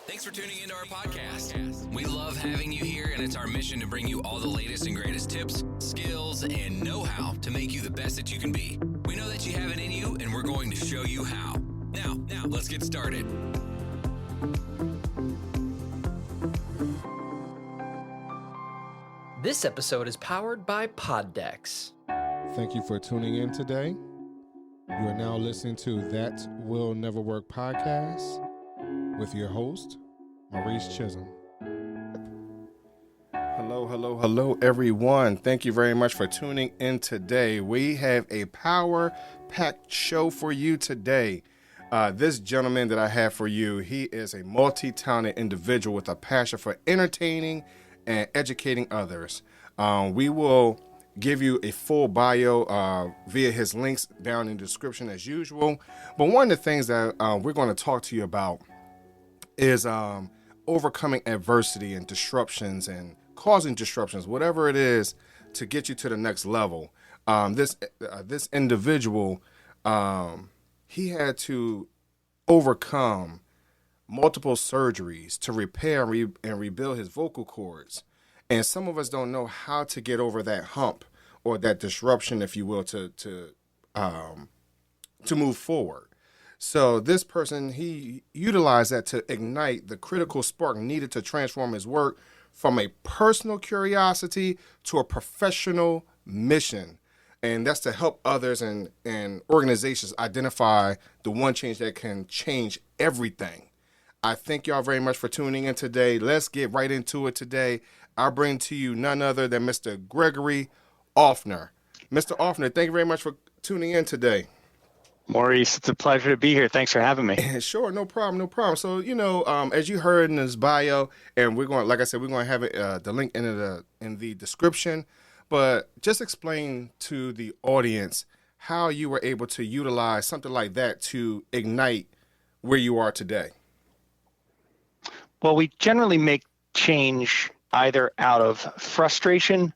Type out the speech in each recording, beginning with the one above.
Thanks for tuning into our podcast. We love having you here, and it's our mission to bring you all the latest and greatest tips, skills, and know-how to make you the best that you can be. We know that you have it in you, and we're going to show you how. Now, let's get started. This episode is powered by Poddex. Thank you for tuning in today. You are now listening to That Will Never Work podcast with your host, Maurice Chisholm. Hello, everyone. Thank you very much for tuning in today. We have a power-packed show for you today. This gentleman that I have for you, he is a multi-talented individual with a passion for entertaining and educating others. We will give you a full bio via his links down in the description as usual. But one of the things that we're going to talk to you about is overcoming adversity and disruptions and causing disruptions, whatever it is, to get you to the next level. This individual, he had to overcome multiple surgeries to repair and rebuild his vocal cords. And some of us don't know how to get over that hump or that disruption, if you will, to move forward. So this person, he utilized that to ignite the critical spark needed to transform his work from a personal curiosity to a professional mission. And that's to help others and organizations identify the one change that can change everything. I thank y'all very much for tuning in today. Let's get right into it today. I bring to you none other than Mr. Gregory Offner. Mr. Offner, thank you very much for tuning in today. Maurice, it's a pleasure to be here. Thanks for having me. Sure, no problem. So, as you heard in his bio, and we're going, like I said, we're going to have it, the link in the description. But just explain to the audience how you were able to utilize something like that to ignite where you are today. Well, we generally make change either out of frustration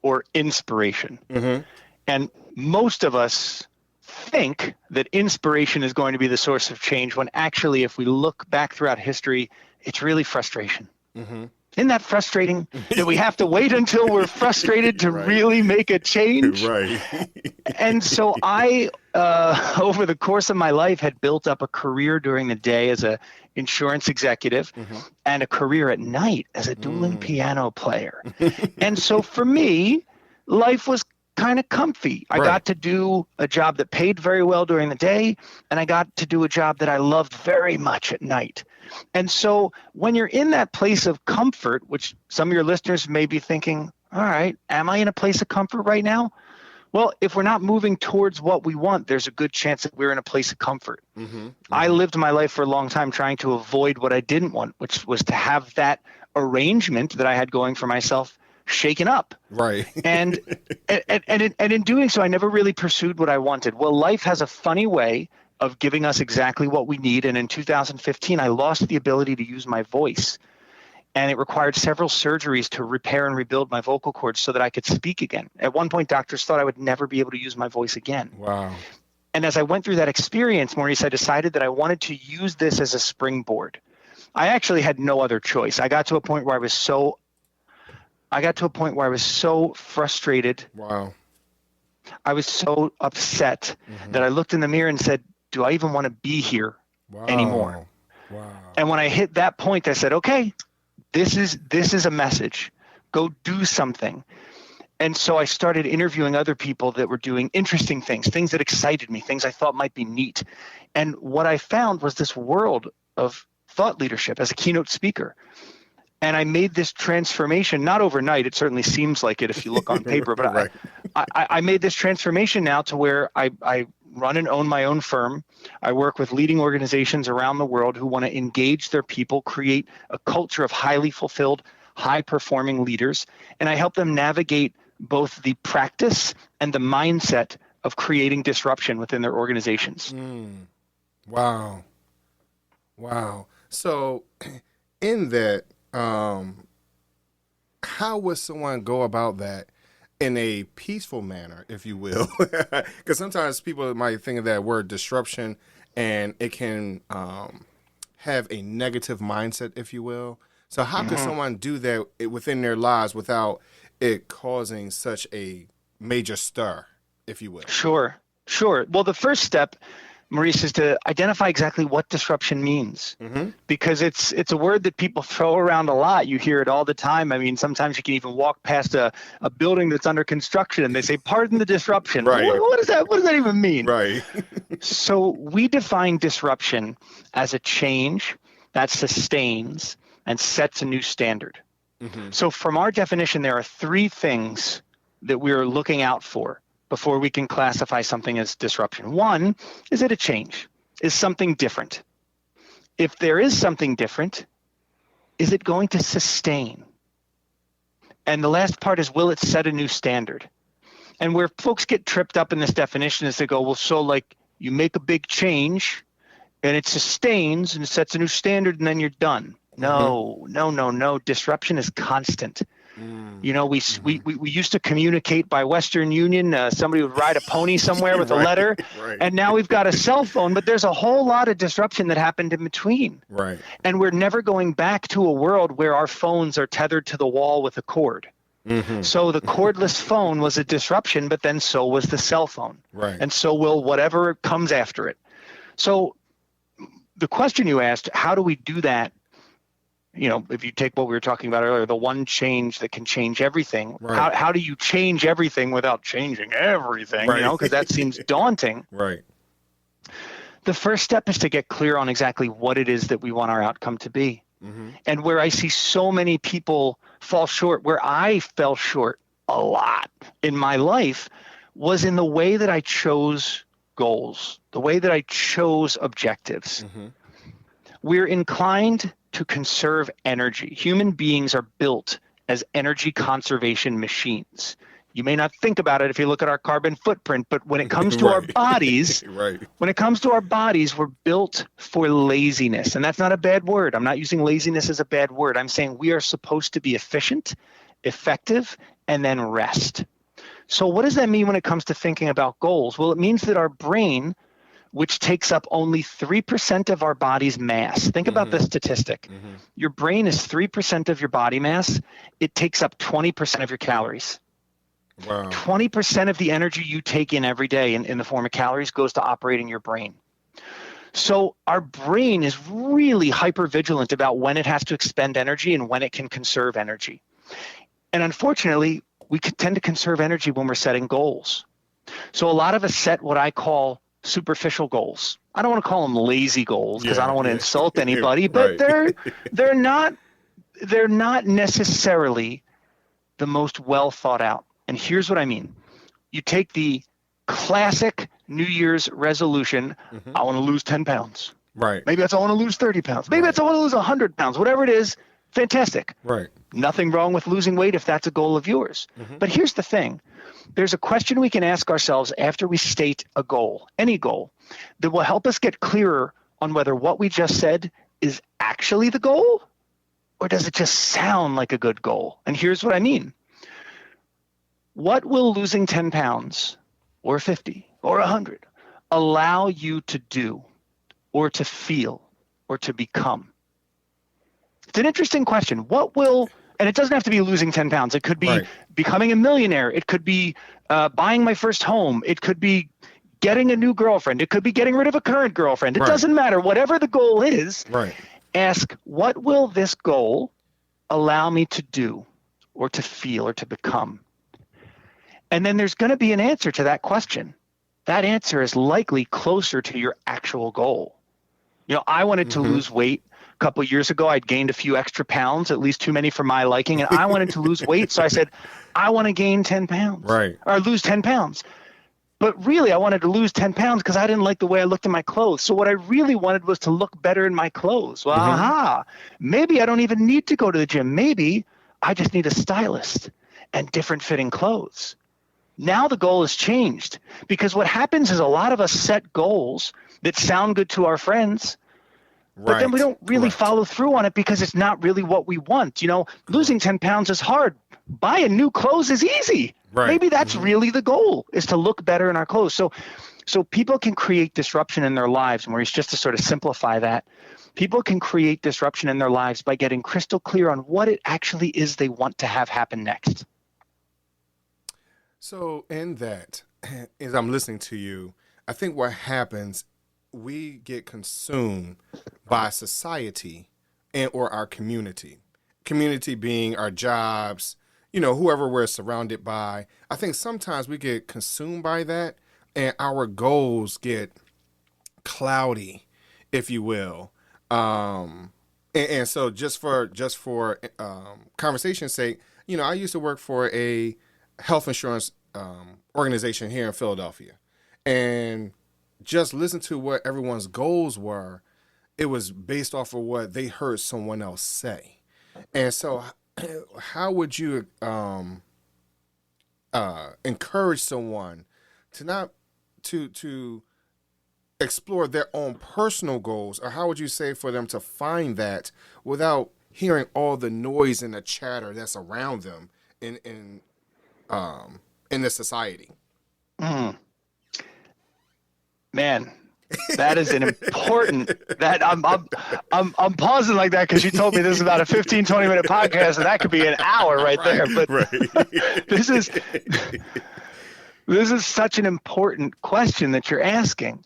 or inspiration. Mm-hmm. And most of us think that inspiration is going to be the source of change when actually, if we look back throughout history, it's really frustration. Mm-hmm. Isn't that frustrating that we have to wait until we're frustrated to really make a change? Right. And so I, over the course of my life, had built up a career during the day as an insurance executive and a career at night as a dueling piano player. And so for me, life was kind of comfy. I got to do a job that paid very well during the day, and I got to do a job that I loved very much at night. And so when you're in that place of comfort, which some of your listeners may be thinking, all right, am I in a place of comfort right now? Well, if we're not moving towards what we want, there's a good chance that we're in a place of comfort. I lived my life for a long time trying to avoid what I didn't want, which was to have that arrangement that I had going for myself shaken up. Right. And in doing so, I never really pursued what I wanted. Well, life has a funny way of giving us exactly what we need. And in 2015, I lost the ability to use my voice. And it required several surgeries to repair and rebuild my vocal cords so that I could speak again. At one point, doctors thought I would never be able to use my voice again. Wow. And as I went through that experience, Maurice, I decided that I wanted to use this as a springboard. I actually had no other choice. I got to a point where I was so frustrated. Wow. I was so upset that I looked in the mirror and said, do I even want to be here anymore? Wow. And when I hit that point, I said, okay, this is a message. Go do something. And so I started interviewing other people that were doing interesting things that excited me, things I thought might be neat. And what I found was this world of thought leadership as a keynote speaker. And I made this transformation, not overnight. It certainly seems like it if you look on paper, but I made this transformation now to where I run and own my own firm. I work with leading organizations around the world who want to engage their people, create a culture of highly fulfilled, high-performing leaders, and I help them navigate both the practice and the mindset of creating disruption within their organizations. Wow. So in that, how would someone go about that in a peaceful manner, if you will? Because sometimes people might think of that word disruption and it can have a negative mindset, if you will. So how can someone do that within their lives without it causing such a major stir, if you will? Sure. Well, the first step, Maurice, is to identify exactly what disruption means, because it's a word that people throw around a lot. You hear it all the time. I mean, sometimes you can even walk past a building that's under construction and they say, "Pardon the disruption." Right. What does that even mean? Right. So we define disruption as a change that sustains and sets a new standard. So from our definition, there are three things that we're looking out for before we can classify something as disruption. One, is it a change? Is something different? If there is something different, is it going to sustain? And the last part is, will it set a new standard? And where folks get tripped up in this definition is they go, well, so like you make a big change and it sustains and it sets a new standard and then you're done. No. Disruption is constant. You know, we used to communicate by Western Union. Somebody would ride a pony somewhere with a letter, and now we've got a cell phone. But there's a whole lot of disruption that happened in between. Right. And we're never going back to a world where our phones are tethered to the wall with a cord. So the cordless phone was a disruption, but then so was the cell phone. Right. And so will whatever comes after it. So the question you asked, how do we do that? You know, if you take what we were talking about earlier, the one change that can change everything, how do you change everything without changing everything? You know, because that seems daunting. Right. The first step is to get clear on exactly what it is that we want our outcome to be. And where I see so many people fall short, where I fell short a lot in my life, was in the way that I chose goals, the way that I chose objectives. We're inclined to conserve energy. Human beings are built as energy conservation machines. You may not think about it if you look at our carbon footprint, but when it comes to our bodies, when it comes to our bodies, we're built for laziness. And that's not a bad word. I'm not using laziness as a bad word. I'm saying we are supposed to be efficient, effective, and then rest. So what does that mean when it comes to thinking about goals? Well, it means that our brain, which takes up only 3% of our body's mass. Think about this statistic. Your brain is 3% of your body mass. It takes up 20% of your calories. Wow. 20% of the energy you take in every day in the form of calories goes to operating your brain. So our brain is really hypervigilant about when it has to expend energy and when it can conserve energy. And unfortunately, we tend to conserve energy when we're setting goals. So a lot of us set what I call superficial goals. I don't want to call them lazy goals because I don't want to insult anybody, but they're not necessarily the most well thought out. And here's what I mean. You take the classic New Year's resolution, I want to lose 10 pounds. Right. Maybe that's I want to lose 30 pounds. Maybe that's I want to lose 100 pounds. Whatever it is, fantastic. Right. Nothing wrong with losing weight if that's a goal of yours. But here's the thing. There's a question we can ask ourselves after we state a goal, any goal, that will help us get clearer on whether what we just said is actually the goal, or does it just sound like a good goal? And here's what I mean. What will losing 10 pounds or 50 or 100 allow you to do or to feel or to become? It's an interesting question. What will, and it doesn't have to be losing 10 pounds. It could be becoming a millionaire. It could be buying my first home. It could be getting a new girlfriend. It could be getting rid of a current girlfriend. It doesn't matter. Whatever the goal is, ask, what will this goal allow me to do or to feel or to become? And then there's going to be an answer to that question. That answer is likely closer to your actual goal. You know, I wanted to lose weight. A couple of years ago, I'd gained a few extra pounds, at least too many for my liking, and I wanted to lose weight. So I said, I want to gain 10 pounds or lose 10 pounds. But really, I wanted to lose 10 pounds because I didn't like the way I looked in my clothes. So what I really wanted was to look better in my clothes. Well, maybe I don't even need to go to the gym. Maybe I just need a stylist and different fitting clothes. Now the goal has changed, because what happens is a lot of us set goals that sound good to our friends, but then we don't really follow through on it because it's not really what we want. You know, losing 10 pounds is hard. Buying new clothes is easy. Maybe that's really the goal, is to look better in our clothes. So people can create disruption in their lives, Maurice, just to sort of simplify that, People can create disruption in their lives by getting crystal clear on what it actually is they want to have happen next. So in that, as I'm listening to you, I think what happens, we get consumed by society and or our community. Community being our jobs, whoever we're surrounded by. I think sometimes we get consumed by that and our goals get cloudy, if you will. And so just for conversation's sake, I used to work for a health insurance organization here in Philadelphia, and just listen to what everyone's goals were. It was based off of what they heard someone else say. And so how would you encourage someone to explore their own personal goals, or how would you say for them to find that without hearing all the noise and the chatter that's around them in the society? Man, that is an important, that I'm pausing like that because you told me this is about a 15-20 minute podcast, and that could be an hour right there. But this is such an important question that you're asking.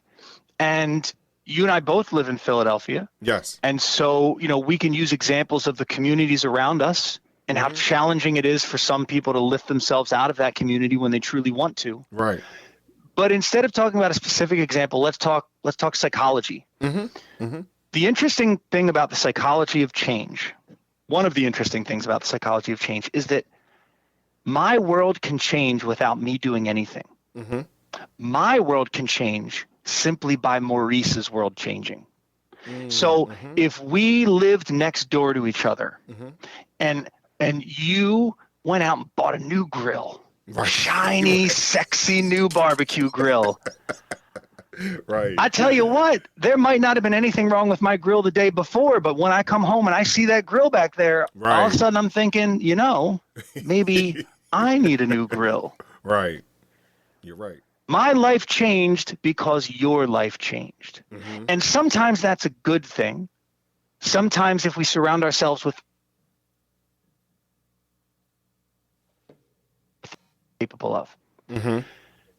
And you and I both live in Philadelphia. Yes. And so, we can use examples of the communities around us and how challenging it is for some people to lift themselves out of that community when they truly want to. Right. But instead of talking about a specific example, let's talk psychology. The interesting thing about the psychology of change, one of the interesting things about the psychology of change, is that my world can change without me doing anything. My world can change simply by Maurice's world changing. So if we lived next door to each other and you went out and bought a new grill, shiny, sexy new barbecue grill. Right. I tell you what, there might not have been anything wrong with my grill the day before, but when I come home and I see that grill back there, all of a sudden I'm thinking, maybe I need a new grill. Right. You're right. My life changed because your life changed. And sometimes that's a good thing. Sometimes if we surround ourselves with capable of.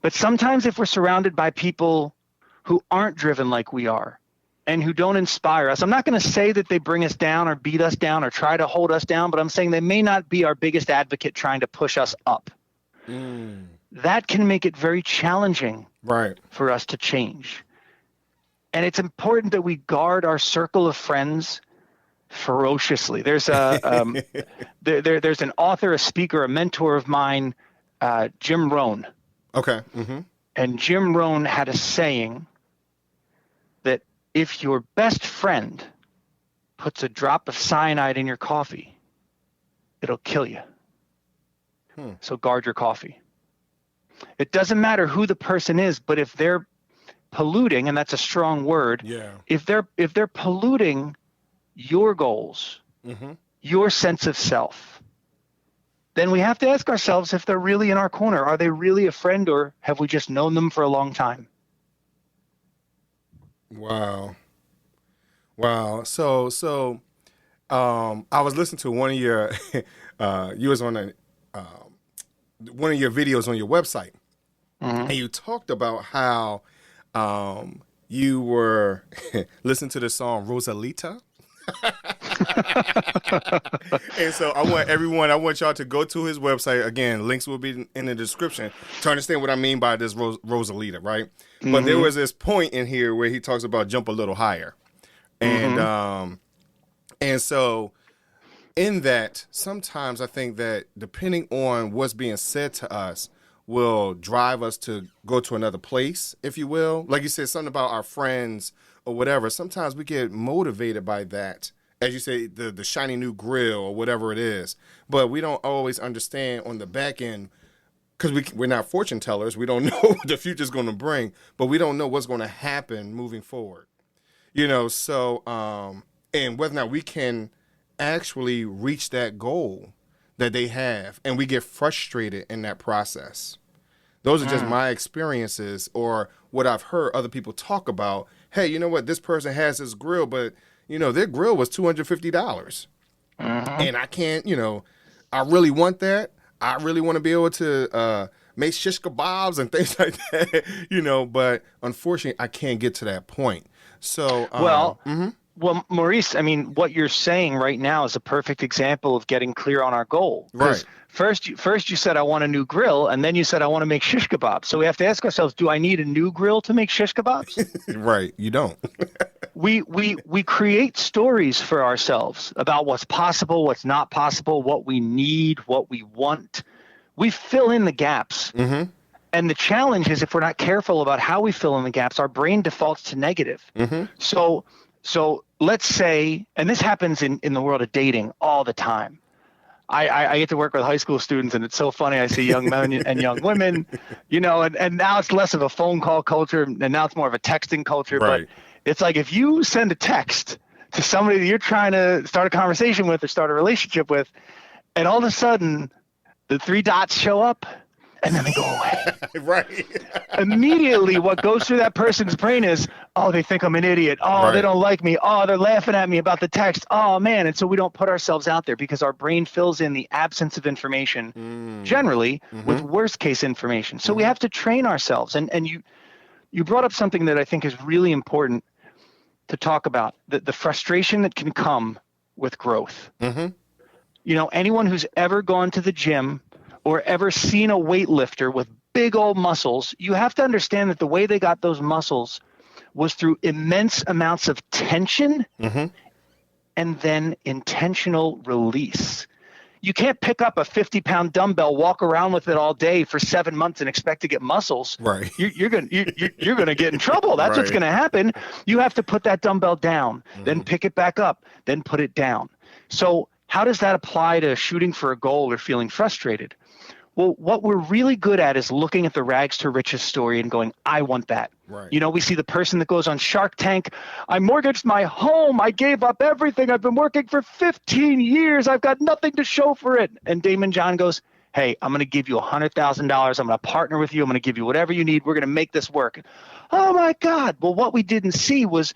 But sometimes if we're surrounded by people who aren't driven like we are and who don't inspire us, I'm not going to say that they bring us down or beat us down or try to hold us down, but I'm saying they may not be our biggest advocate trying to push us up. That can make it very challenging for us to change. And it's important that we guard our circle of friends ferociously. There's there's an author, a speaker, a mentor of mine, Jim Rohn. Okay. And Jim Rohn had a saying that if your best friend puts a drop of cyanide in your coffee, it'll kill you. So guard your coffee. It doesn't matter who the person is, but if they're polluting, and that's a strong word, if they're polluting your goals, your sense of self, then we have to ask ourselves if they're really in our corner. Are they really a friend, or have we just known them for a long time? Wow. So I was listening to one of your, you was on one of your videos on your website, and you talked about how you were listening to the song Rosalita. And so I want y'all to go to his website. Again, links will be in the description to understand what I mean by this Rosalita, right? But there was this point in here where he talks about jump a little higher. And so in that, sometimes I think that depending on what's being said to us will drive us to go to another place, if you will. Like you said, something about our friends or whatever. Sometimes we get motivated by that. As you say, the shiny new grill or whatever it is. But we don't always understand on the back end, because we're not fortune tellers. We don't know what the future's going to bring, but we don't know what's going to happen moving forward. So, and whether or not we can actually reach that goal that they have, and we get frustrated in that process. Those are just my experiences or what I've heard other people talk about. Hey, you know what? This person has this grill, but their grill was $250. dollars And I can't, I really want that. I really want to be able to make shish kebabs and things like that, but unfortunately I can't get to that point. So, Well, Maurice, I mean, what you're saying right now is a perfect example of getting clear on our goal. Right. First you said, I want a new grill, and then you said, I want to make shish kebabs. So we have to ask ourselves, do I need a new grill to make shish kebabs? Right. You don't. we create stories for ourselves about what's possible, what's not possible, what we need, what we want. We fill in the gaps. Mm-hmm. And the challenge is, if we're not careful about how we fill in the gaps, our brain defaults to negative. Mm-hmm. So let's say, and this happens in the world of dating all the time. I get to work with high school students, and it's so funny. I see young men and young women, and now it's less of a phone call culture, and now it's more of a texting culture. Right. But it's like, if you send a text to somebody that you're trying to start a conversation with or start a relationship with, and all of a sudden the three dots show up, and then they go away. Right. Immediately, what goes through that person's brain is, oh, they think I'm an idiot. Oh, Right. They don't like me. Oh, they're laughing at me about the text. Oh, man. And so we don't put ourselves out there because our brain fills in the absence of information, generally, with worst case information. So we have to train ourselves. And you brought up something that I think is really important to talk about, the frustration that can come with growth. Mm-hmm. Anyone who's ever gone to the gym or ever seen a weightlifter with big old muscles, you have to understand that the way they got those muscles was through immense amounts of tension and then intentional release. You can't pick up a 50-pound dumbbell, walk around with it all day for 7 months and expect to get muscles. Right. You're gonna get in trouble. That's what's Right. gonna happen. You have to put that dumbbell down, then pick it back up, then put it down. So how does that apply to shooting for a goal or feeling frustrated? Well, what we're really good at is looking at the rags to riches story and going, I want that. Right. We see the person that goes on Shark Tank. I mortgaged my home. I gave up everything. I've been working for 15 years. I've got nothing to show for it. And Damon John goes, hey, I'm going to give you $100,000. I'm going to partner with you. I'm going to give you whatever you need. We're going to make this work. Oh, my God. Well, what we didn't see was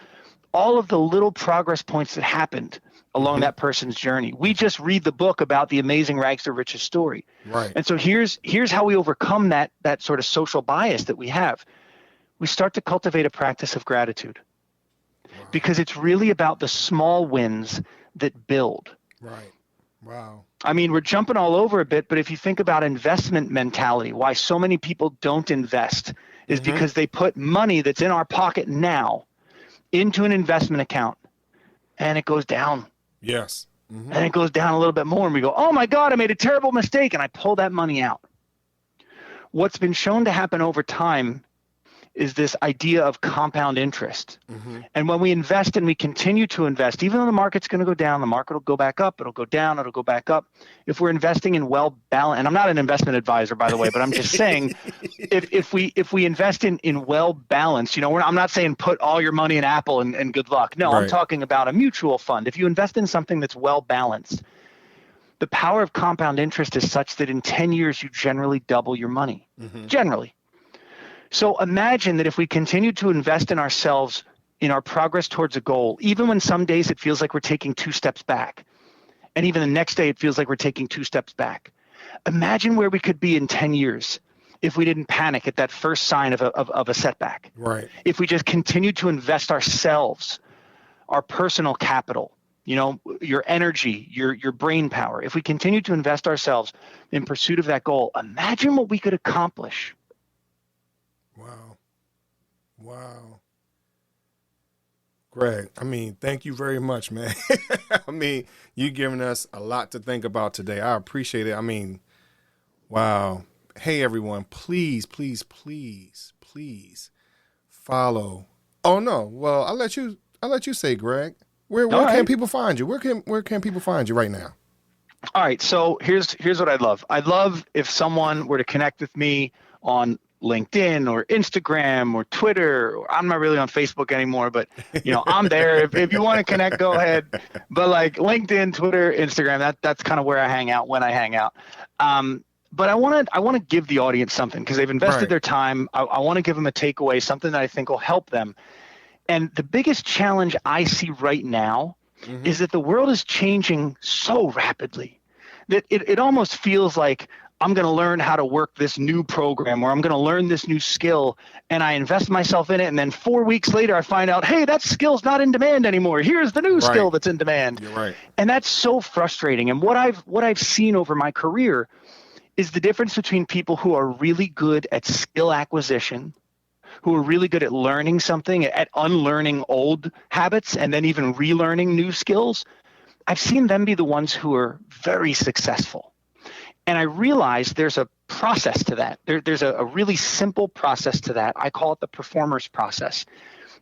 all of the little progress points that happened along that person's journey. We just read the book about the amazing rags to riches story. Right. And so here's how we overcome that sort of social bias that we have. We start to cultivate a practice of gratitude. Wow. Because it's really about the small wins that build. Right. Wow. I mean, we're jumping all over a bit, but if you think about investment mentality, why so many people don't invest is because they put money that's in our pocket now into an investment account, and it goes down. Yes. And it goes down a little bit more, and we go, oh my God, I made a terrible mistake, and I pull that money out. What's been shown to happen over time is this idea of compound interest. And when we invest and we continue to invest, even though the market's going to go down, the market will go back up, it'll go down, it'll go back up. If we're investing in well-balanced, and I'm not an investment advisor, by the way, but I'm just saying, if we invest in well-balanced, I'm not saying put all your money in Apple and good luck. No, Right. I'm talking about a mutual fund. If you invest in something that's well-balanced, the power of compound interest is such that in 10 years, you generally double your money. Generally. So imagine that if we continue to invest in ourselves in our progress towards a goal, even when some days it feels like we're taking 2 steps back, and even the next day it feels like we're taking 2 steps back. Imagine where we could be in 10 years if we didn't panic at that first sign of a setback. Right. If we just continued to invest ourselves, our personal capital, your energy, your brain power. If we continue to invest ourselves in pursuit of that goal, imagine what we could accomplish. Wow. Greg, thank you very much, man. You've given us a lot to think about today. I appreciate it. Wow. Hey, everyone, please follow. Oh, no. Well, I'll let you say, Greg. Where can people find you? Where can people find you right now? All right. So here's what I'd love. I'd love if someone were to connect with me on LinkedIn or Instagram or Twitter. I'm not really on Facebook anymore, but I'm there. If you want to connect, go ahead. But like LinkedIn, Twitter, Instagram, that's kind of where I hang out when I hang out. But I want to give the audience something because they've invested Right. their time. I want to give them a takeaway, something that I think will help them. And the biggest challenge I see right now is that the world is changing so rapidly that it almost feels like I'm going to learn how to work this new program, or I'm going to learn this new skill, and I invest myself in it, and then 4 weeks later I find out, hey, that skill's not in demand anymore. Here's the new skill that's in demand. You're right. And that's so frustrating. And what I've seen over my career is the difference between people who are really good at skill acquisition, who are really good at learning something, at unlearning old habits, and then even relearning new skills. I've seen them be the ones who are very successful. And I realized there's a process to that. There's a really simple process to that. I call it the performer's process.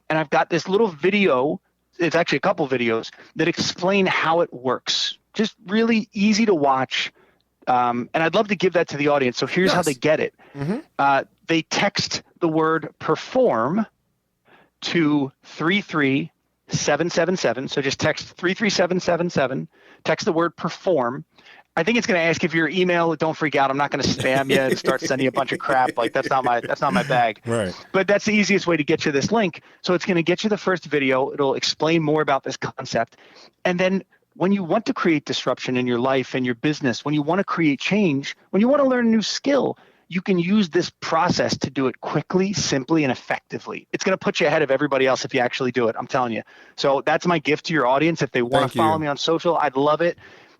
And I've got this little video, it's actually a couple videos, that explain how it works. Just really easy to watch. And I'd love to give that to the audience. So here's how they get it. They text the word perform to 33777. So just text 33777, text the word perform. I think it's going to ask if your email. Don't freak out. I'm not going to spam you and start sending you a bunch of crap. Like that's not my bag. Right. But that's the easiest way to get you this link. So it's going to get you the first video. It'll explain more about this concept. And then when you want to create disruption in your life and your business, when you want to create change, when you want to learn a new skill, you can use this process to do it quickly, simply, and effectively. It's going to put you ahead of everybody else if you actually do it. I'm telling you. So that's my gift to your audience. If they want to follow me on social, I'd love it.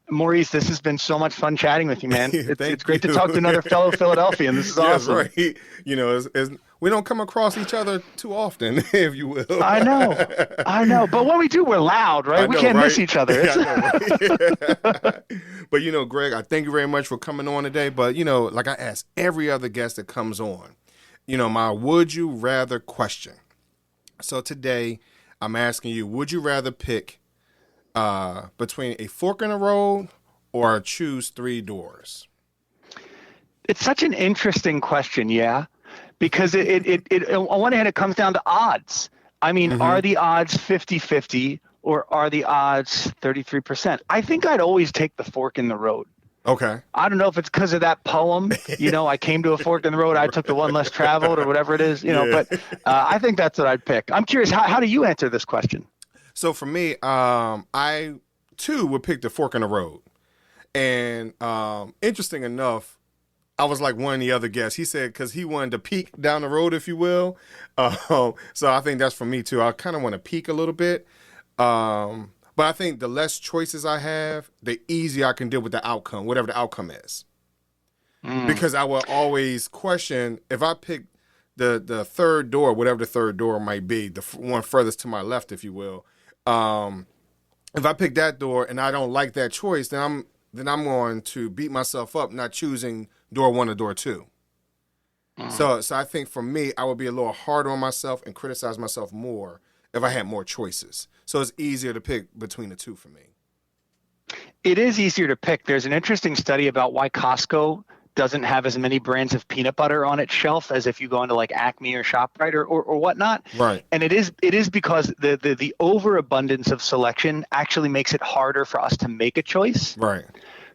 Maurice, this has been so much fun chatting with you, man. It's great to talk to another fellow Philadelphian. This is awesome. Right. You know, we don't come across each other too often, if you will. I know. But when we do, we're loud, right? We can't miss each other. Yeah, I know, right? But, you know, Greg, I thank you very much for coming on today. But, you know, like I ask every other guest that comes on, you know, my would you rather question. So today I'm asking you, would you rather pick between a fork in the road or choose 3 doors? It's such an interesting question, because it on one hand, it comes down to odds. I mean, are the odds 50-50 or are the odds 33%? I think I'd always take the fork in the road. Okay. I don't know if it's because of that poem, you know, I came to a fork in the road, I took the one less traveled or whatever it is, you know, but I think that's what I'd pick. I'm curious, how do you answer this question? So for me, I too would pick the fork in the road. And interesting enough, I was like one of the other guests. He said because he wanted to peek down the road, if you will. So I think that's for me too. I kind of want to peek a little bit. But I think the less choices I have, the easier I can deal with the outcome, whatever the outcome is. Because I will always question if I pick the third door, whatever the third door might be, the one furthest to my left, if you will. If I pick that door and I don't like that choice, then I'm going to beat myself up not choosing door 1 or door 2. So I think for me, I would be a little harder on myself and criticize myself more if I had more choices. So it's easier to pick between the 2 for me. It is easier to pick. There's an interesting study about why Costco doesn't have as many brands of peanut butter on its shelf as if you go into like Acme or ShopRite or whatnot. Right. And it is because the overabundance of selection actually makes it harder for us to make a choice. Right.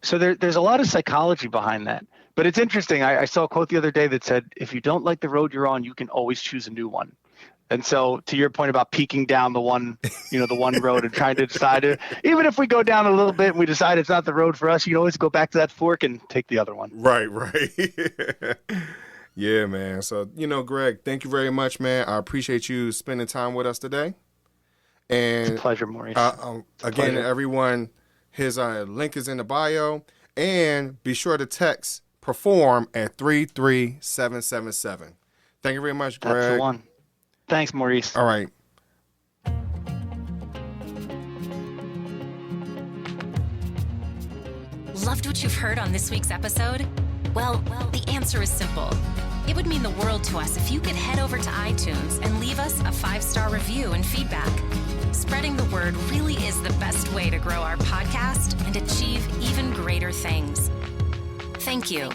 So there's a lot of psychology behind that. But it's interesting. I saw a quote the other day that said, if you don't like the road you're on, you can always choose a new one. And so to your point about peeking down the one road and trying to decide it, even if we go down a little bit and we decide it's not the road for us, you can always go back to that fork and take the other one. Right. Yeah, man. So, you know, Greg, thank you very much, man. I appreciate you spending time with us today. And it's a pleasure, Maurice. Again, everyone, his link is in the bio. And be sure to text perform at 33777. Thank you very much, Greg. That's the one. Thanks, Maurice. All right. Loved what you've heard on this week's episode? Well, the answer is simple. It would mean the world to us if you could head over to iTunes and leave us a 5-star review and feedback. Spreading the word really is the best way to grow our podcast and achieve even greater things. Thank you.